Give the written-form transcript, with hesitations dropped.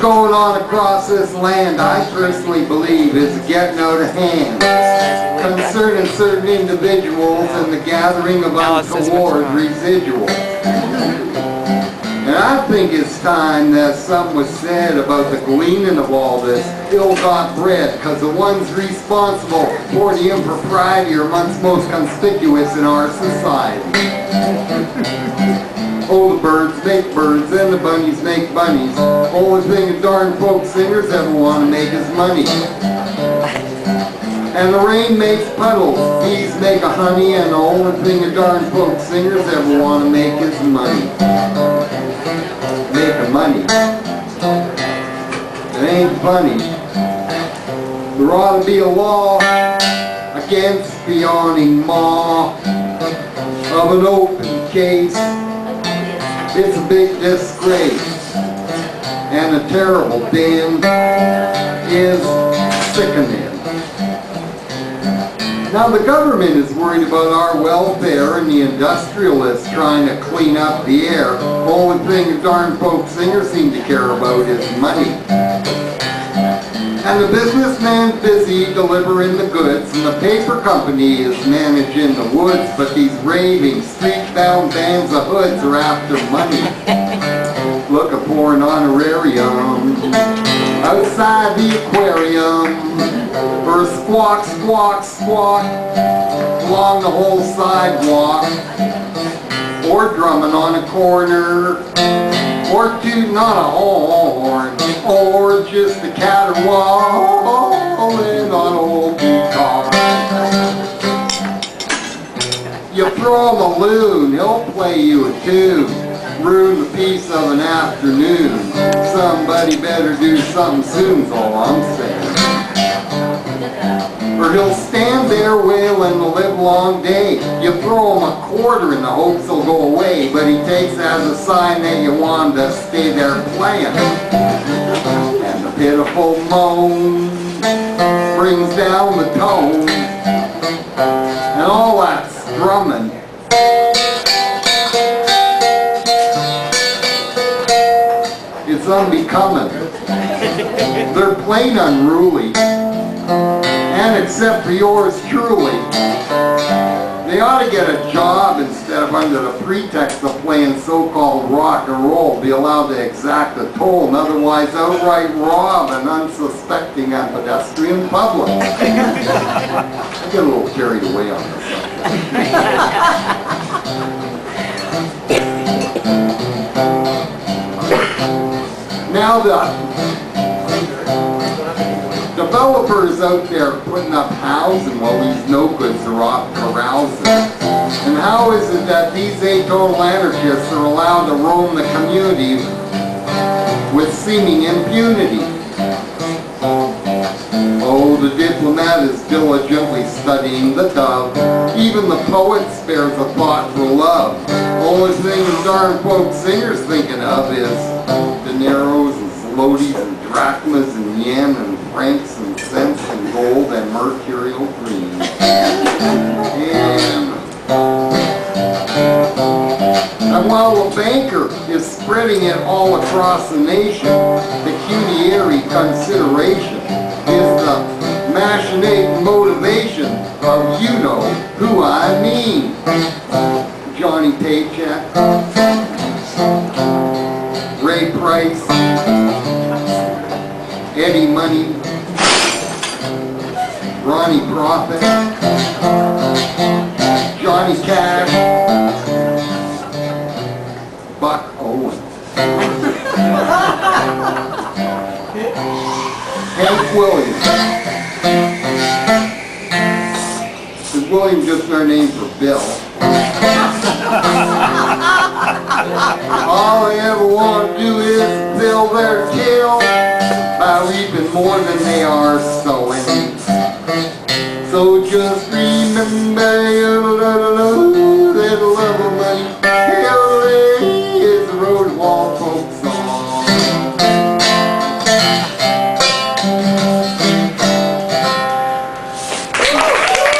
going on across this land, I personally believe, is getting out of hand, concerning certain individuals and the gathering of untoward residuals. And I think it's time that something was said about the gleaning of all this ill-got bread, because the ones responsible for the impropriety are amongst most conspicuous in our society. Oh, the birds make birds, and the bunnies make bunnies. Only thing the darn folk singers ever want to make is money. And the rain makes puddles, bees make a honey, and the only thing the darn folk singers ever want to make is money. Making money. It ain't funny. There ought to be a law against the yawning maw of an open case. It's a big disgrace, and a terrible din is sickening. Now the government is worried about our welfare, and the industrialists trying to clean up the air. The only thing the darn folk singers seem to care about is money. And the businessman's busy delivering the goods, and the paper company is managing the woods, but these raving, street-bound bands of hoods are after money. Looking for an honorarium outside the aquarium, or squawk, squawk, squawk along the whole sidewalk, or drumming on a corner, or tooting on a horn, or just a caterwauling on an old guitar. You throw him a loon, he'll play you a tune, ruin the peace of an afternoon. Somebody better do something soon's all I'm saying. Or he'll stand there wailing the livelong day. You throw him a quarter in the hopes he'll go away, but he takes it as a sign that you want him to stay there playing. And the pitiful moan brings down the tone, and all that strumming. It's unbecoming. They're plain unruly. And except for yours truly, they ought to get a job instead of, under the pretext of playing so-called rock and roll, be allowed to exact a toll and otherwise outright rob an unsuspecting and pedestrian public. I get a little carried away on this subject. Now the developers out there putting up housing while these no-goods are off carousing. And how is it that these atonal anarchists are allowed to roam the community with seeming impunity? Oh, the diplomat is diligently studying the dove. Even the poet spares a thought for love. Only thing the darn folk singer's thinking of is dineros and zlotys and drachmas and yen and francs and cents and gold and mercurial green. And while the banker is spreading it all across the nation, the cuniary consideration is the machinate motivation of you know who I mean. Johnny Paycheck, Ray Price, Eddie Money, Ronnie Profit, Johnny Cash, Buck Owens, Hank Williams. Is William just our name for Bill?